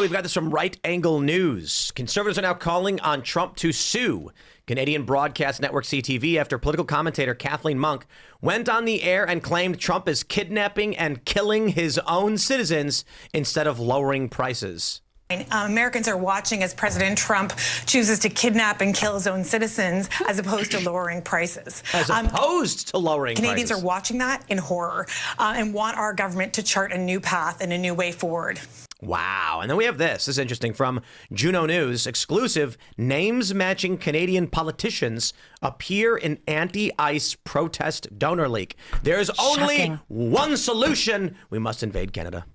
we've got this from Right Angle News. Conservatives are now calling on Trump to sue Canadian broadcast network CTV after political commentator Kathleen Monk went on the air and claimed Trump is kidnapping and killing his own citizens instead of lowering prices. Americans are watching as President Trump chooses to kidnap and kill his own citizens as opposed to lowering prices. As opposed to lowering Canadians prices. are watching that in horror and want our government to chart a new path and a new way forward. Wow. And then we have this. This is interesting from Juno News. Exclusive names matching Canadian politicians appear in anti-ICE protest donor leak. There's only one solution. We must invade Canada.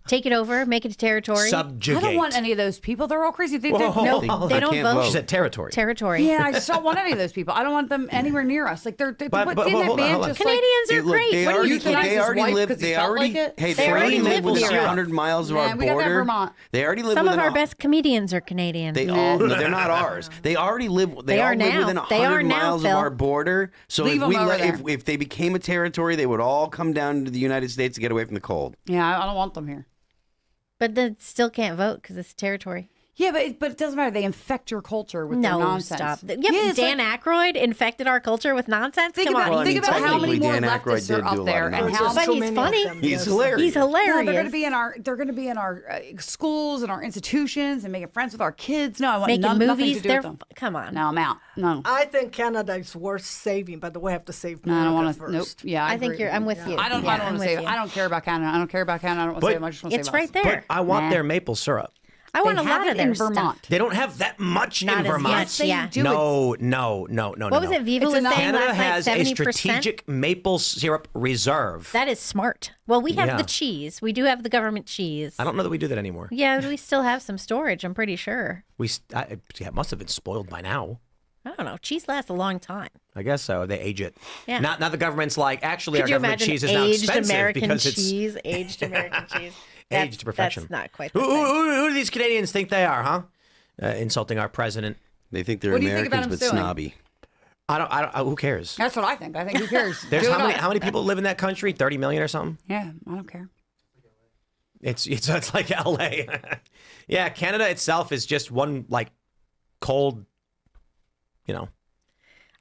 Take it over, make it a territory. Subjugate. I don't want any of those people. They're all crazy. No, they don't vote. She said territory. Territory. Yeah, I just don't want any of those people. I don't want them anywhere near us. Like hold on. Canadians are great. They already live. They already live within 100 miles of our we got that border. Vermont. They already live. Some of our best comedians are Canadian. They all. No, they're not ours. They already live. They all live within 100 miles of our border. So if they became a territory, they would all come down to the United States to get away from the cold. Yeah, I don't want them here. But they still can't vote because it's territory. Yeah, but it doesn't matter. They infect your culture with their nonsense. Stop. Yeah, Dan Aykroyd infected our culture with nonsense. Think about how many more leftists are up there, and how. But he's funny. He's hilarious. He's hilarious. No, they're going to be in our. They're going to be in our schools and our institutions and making friends with our kids. No, I want making movies. Nothing to do with them. Come on. No, I'm out. No. I think Canada is worth saving, but we have to save America I don't want first. Nope. Yeah, I think I'm with you. I don't want to save. I don't care about Canada. I don't care about Canada. I don't want to save them. I just want to save us. It's right there. But I want their maple syrup. I want a lot of their Vermont. stuff. They don't have that much Not in as Vermont. much, yeah. No. What was it Viva was saying Canada last has night? 70%? a strategic maple syrup reserve. That is smart. Well, we have Yeah. the cheese. We do have the government cheese. I don't know that we do that anymore. Yeah, we still have some storage, I'm pretty sure. It must have been spoiled by now. I don't know. Cheese lasts a long time. I guess so. They age it. Yeah. Now the government's like, actually, Could our government cheese is now expensive because it's aged American cheese. aged to perfection. That's not quite. Who do these Canadians think they are, huh? Insulting our president. They think they're What do you think about Americans, him but suing? snobby. I don't. Who cares? That's what I think. I think who cares? There's Do it how many people live in that country? 30 million or something. Yeah, I don't care. It's like L.A. Yeah, Canada itself is just one like cold,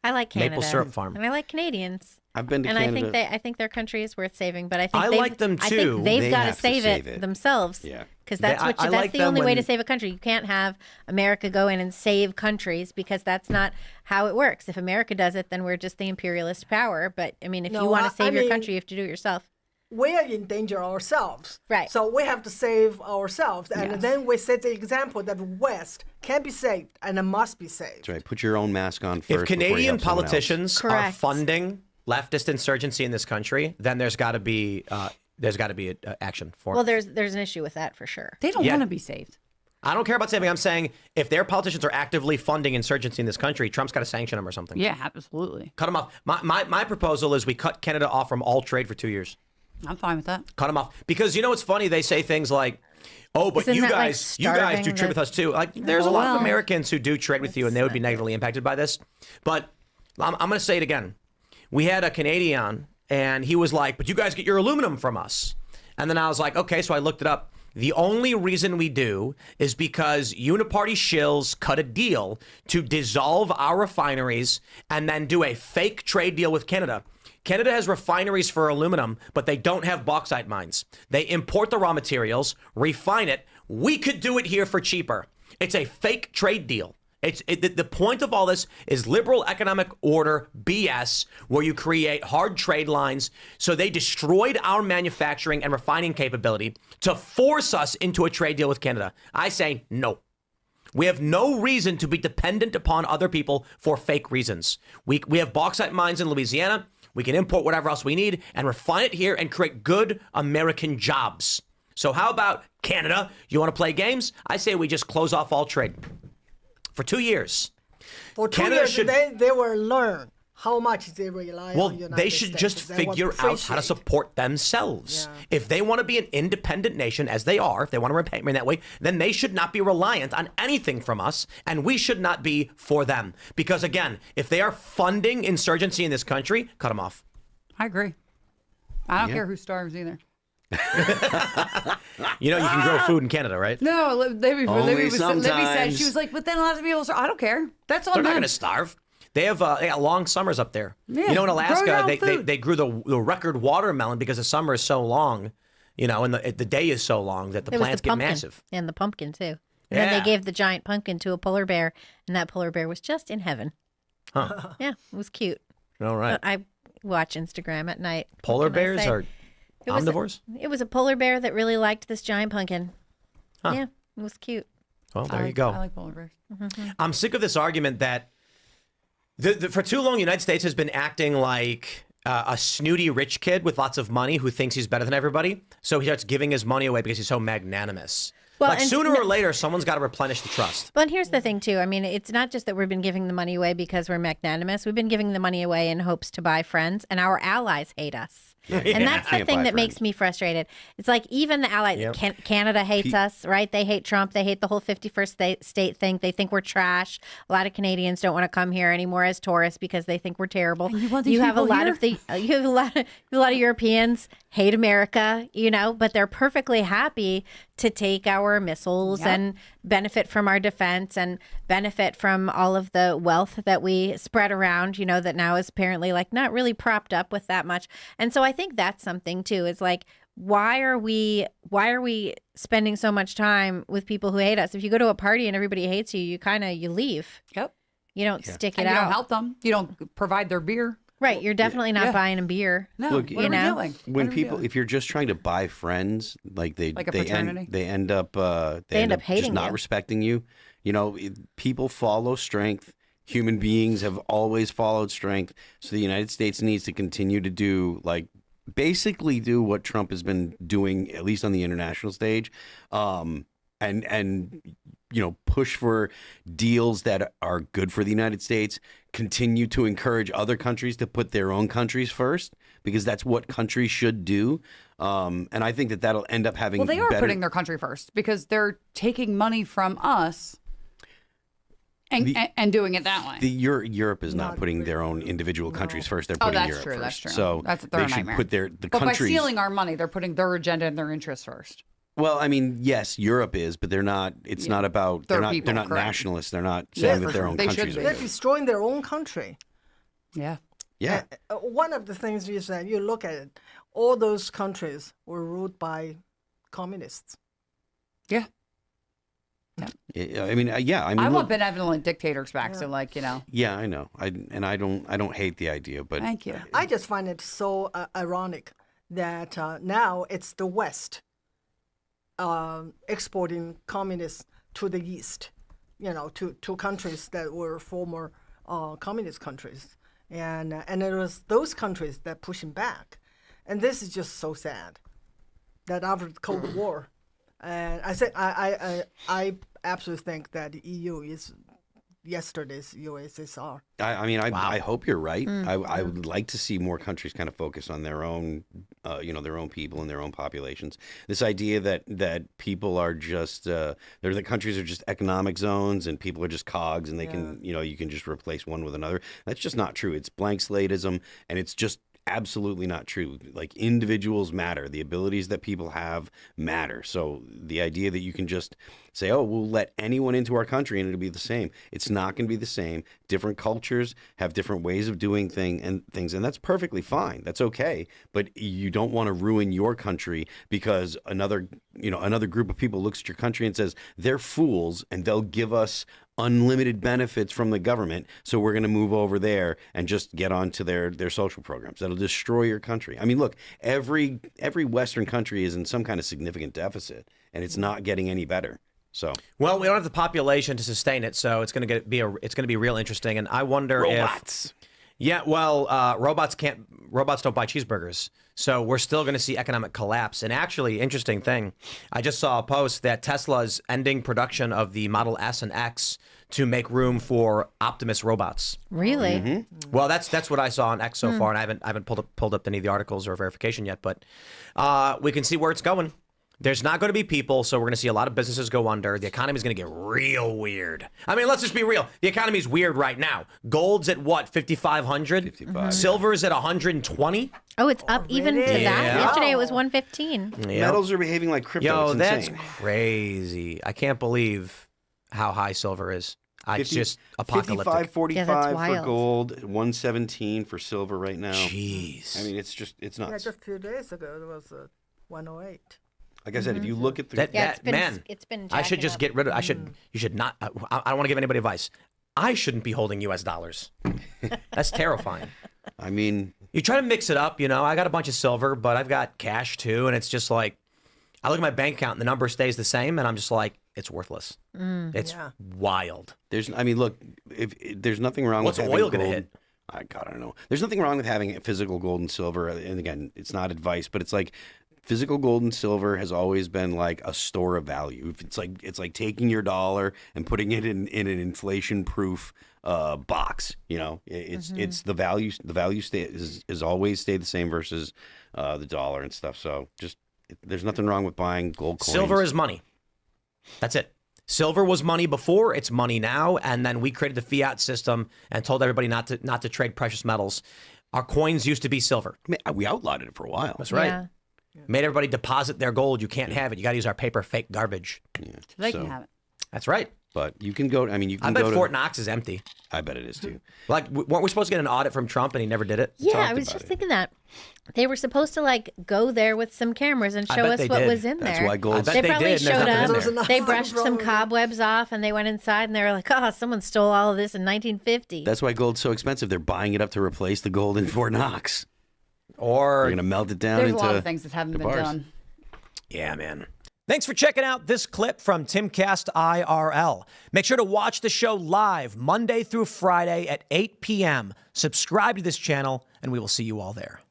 I like Canada. maple syrup farm. And I like Canadians. I've been to and Canada. I think their country is worth saving, but I think I like them I too. think they've They got to have to save save it it. themselves. Yeah. Because that's I that's like the them only way to when- save a country. You can't have America go in and save countries because that's not how it works. If America does it, then we're just the imperialist power. But I mean, if you want to save your country, you have to do it yourself. We are in danger ourselves. Right. So we have to save ourselves. And Yes. then we set the example that West can be saved and it must be saved. That's right. Put your own mask on first. If before you Canadian help someone else. politicians are Correct. funding leftist insurgency in this country, then there's got to be action for. Well, there's an issue with that for sure. They don't Yeah. want to be saved. I don't care about saving. I'm saying if their politicians are actively funding insurgency in this country, Trump's got to sanction them or something. Yeah, absolutely. Cut them off. My proposal is we cut Canada off from all trade for 2 years. I'm fine with that. Cut them off because what's funny? They say things like, "Oh, but Isn't you that like guys do starving trade with us too." Like, there's a lot of Americans who do trade with you, and they would be negatively impacted by this. But I'm going to say it again. We had a Canadian, and he was like, "But you guys get your aluminum from us." And then I was like, "Okay," so I looked it up. The only reason we do is because uniparty shills cut a deal to dissolve our refineries and then do a fake trade deal with Canada. Canada has refineries for aluminum, but they don't have bauxite mines. They import the raw materials, refine it. We could do it here for cheaper. It's a fake trade deal. The point of all this is liberal economic order BS, where you create hard trade lines. So they destroyed our manufacturing and refining capability to force us into a trade deal with Canada. I say no. We have no reason to be dependent upon other people for fake reasons. We have bauxite mines in Louisiana. We can import whatever else we need and refine it here and create good American jobs. So how about Canada? You want to play games? I say we just close off all trade for 2 years. For 2 Canada years, should- they will learn how much they rely Well, on United they should States. just They will figure out how to appreciate. support themselves. Yeah. If they want to be an independent nation, as they are, if they want to remain that way, then they should not be reliant on anything from us, and we should not be for them. Because again, if they are funding insurgency in this country, cut them off. I agree. I don't care who starves either. You know, you can grow food in Canada, right? No, Libby said, sometimes. she was like, but then lots of people say, I don't care. That's all They're not them. going to starve. They have they got long summers up there. Yeah, You know, in grow your Alaska, own they food. grew the record watermelon because the summer is so long, you know, and the day is so long that the It was plants the get pumpkin. massive. And the pumpkin, too. And then Yeah. they gave the giant pumpkin to a polar bear, and that polar bear was just in heaven. Huh. Yeah, it was cute. All right. But I watch Instagram at night. What Polar can I bears say? are It was a- omnivores? It was a polar bear that really liked this giant pumpkin. Huh. Yeah, it was cute. Well, there you go. I like polar bears. I'm sick of this argument that for too long, the United States has been acting like a snooty rich kid with lots of money who thinks he's better than everybody. So he starts giving his money away because he's so magnanimous. Well, like and- sooner or later, someone's got to replenish the trust. But here's the thing, too. I mean, it's not just that we've been giving the money away because we're magnanimous. We've been giving the money away in hopes to buy friends, and our allies hate us. And that's the Can't thing buy that makes friends. me frustrated. It's like even the allies, Yep. Canada hates us, right? They hate Trump. They hate the whole 51st state thing. They think we're trash. A lot of Canadians don't want to come here anymore as tourists because they think we're terrible. And you want these have a people lot here? of the you have a lot of Europeans hate America, you know, but they're perfectly happy to take our missiles Yep. and benefit from our defense and benefit from all of the wealth that we spread around, you know, that now is apparently like not really propped up with that much. And so I think that's something too. It's like, why are we spending so much time with people who hate us? If you go to a party and everybody hates you, you leave. Yep. You don't stick it And you out. don't help them. You don't provide their beer. Right. You're definitely not Yeah. buying a beer. No. Look, what are you know, we doing? When What are we people, doing? if you're just trying to buy friends, like Like a fraternity? they end up end up hating just not you. respecting you. You know, people follow strength. Human beings have always followed strength. So the United States needs to continue to do basically do what Trump has been doing, at least on the international stage, and you know, push for deals that are good for the United States. Continue to encourage other countries to put their own countries first, because that's what countries should do. And I think that that'll end up having. Well, they are better... putting their country first because they're taking money from us and doing it that way. Europe is not Not putting really. their own individual countries first. They're Oh, putting that's Europe true. first. That's true. So They're they a should nightmare. put the But by countries. stealing our money, they're putting their agenda and their interests first. Well, I mean, yes, Europe is, but they're not. It's not about. Their They're people, not correct. nationalists. They're not saying for that their sure. own They should countries be. are They're good. destroying their own country. Yeah. Yeah. One of the things is that you look at it, all those countries were ruled by communists. Yeah. I mean, yeah. I mean, I look, want benevolent dictators back. So, like, you know, yeah, I know. I don't hate the idea, but thank you. I just find it so ironic that now it's the West exporting communists to the East, you know, to countries that were former communist countries. And it was those countries that pushing back. And this is just so sad that after the Cold War, and I absolutely think that the EU is yesterday's USSR. I hope you're right. I would like to see more countries kind of focus on their own, their own people and their own populations. This idea that people are just, the countries are just economic zones and people are just cogs and they can, you can just replace one with another. That's just not true. It's blank slateism, and it's just absolutely not true. Like, individuals matter. The abilities that people have matter. So the idea that you can just say, oh, we'll let anyone into our country and it'll be the same. It's not going to be the same. Different cultures have different ways of doing things, and that's perfectly fine. That's okay. But you don't want to ruin your country because another group of people looks at your country and says, they're fools and they'll give us unlimited benefits from the government, so we're going to move over there and just get onto their social programs. That'll destroy your country. I mean, look, every Western country is in some kind of significant deficit, and it's not getting any better. So, well, we don't have the population to sustain it, so it's going to be real interesting. And I wonder robots. Robots don't buy cheeseburgers. So we're still going to see economic collapse. And actually, interesting thing, I just saw a post that Tesla is ending production of the Model S and X to make room for Optimus robots. Really? Mm-hmm. Well, that's what I saw on X so far, and I haven't pulled up any of the articles or verification yet, but we can see where it's going. There's not going to be people, so we're going to see a lot of businesses go under. The economy is going to get real weird. I mean, let's just be real. The economy is weird right now. Gold's at what, 5,500? 55. Silver's at 120. Oh, it's up even to that. Yeah. Yesterday it was 115. Metals are behaving like crypto. Yo, it's that's insane. crazy. I can't believe how high silver is. It's just apocalyptic. 55.45 Yeah, that's for wild. gold, 117 for silver right now. Jeez. I mean, it's Yeah, nuts. just a few days ago, it was 108. Like I said, if you look at the Yeah, it's been man, it's been I should jacking just up. get rid of. You should not. I don't want to give anybody advice. I shouldn't be holding U.S. dollars. That's terrifying. I mean, You try to mix it up. I got a bunch of silver, but I've got cash too, and it's just like I look at my bank account and the number stays the same, and I'm just like, it's worthless. It's wild. look, if there's nothing wrong What's with having oil gold. gonna hit? I don't know. There's nothing wrong with having physical gold and silver. And again, it's not advice, but it's like physical gold and silver has always been like a store of value. It's like taking your dollar and putting it in an inflation-proof box. It's the value. The value is always stayed the same versus the dollar and stuff. So there's nothing wrong with buying gold coins. Silver is money. That's it. Silver was money before, it's money now, and then we created the fiat system and told everybody not to trade precious metals. Our coins used to be silver. I mean, we outlawed it for a while. That's right. Yeah. Made everybody deposit their gold. You can't have it. You got to use our paper fake garbage. They can have it. That's right. But you can go. I mean, you I can bet go Fort to. Knox is empty. I bet it is too. Like, weren't we supposed to get an audit from Trump and he never did it? Yeah, talked I was about just it. thinking that. They were supposed to go there with some cameras and I show bet us they what did. was in That's there. why I gold. bet They they probably did. and showed there's nothing up. in there. They brushed some cobwebs off and they went inside and they were like, oh, someone stole all of this in 1950. That's why gold's so expensive. They're buying it up to replace the gold in Fort Knox. They're Or, going to melt it down There's a into lot of things that haven't the been bars. done. yeah, man. Thanks for checking out this clip from Timcast IRL. Make sure to watch the show live Monday through Friday at 8 p.m. Subscribe to this channel, and we will see you all there.